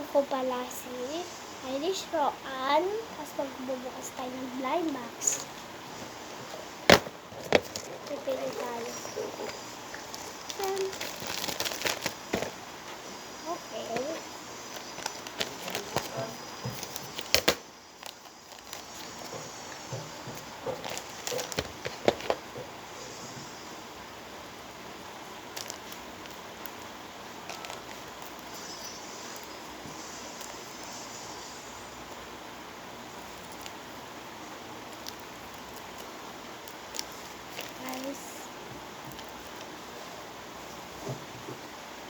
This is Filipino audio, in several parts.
Ako pala si Irish Roan. Tapos magbubukas tayo ng blind box. Pipili tayo. Okay.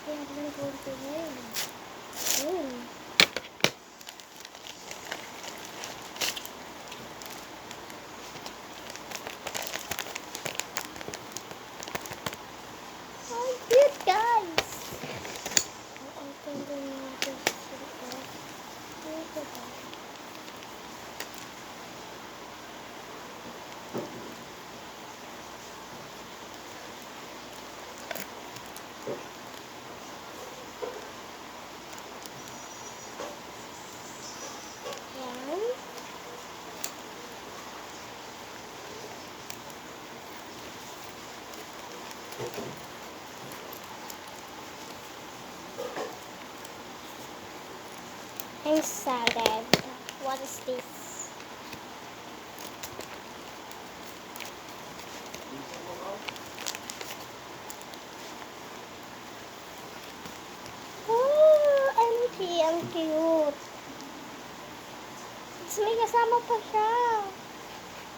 Yan lang konti na yun. Yun. Oh, cute guys! Open din natin siya. Dito ba? I'm excited. What is this? Oh, MG, ang cute. Tapos may kasama pa siya.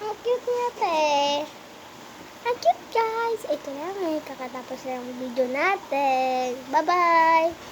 Ang cute niya, te. Ang cute, guys. Ito lang, kakatapos na ang video natin. Bye-bye!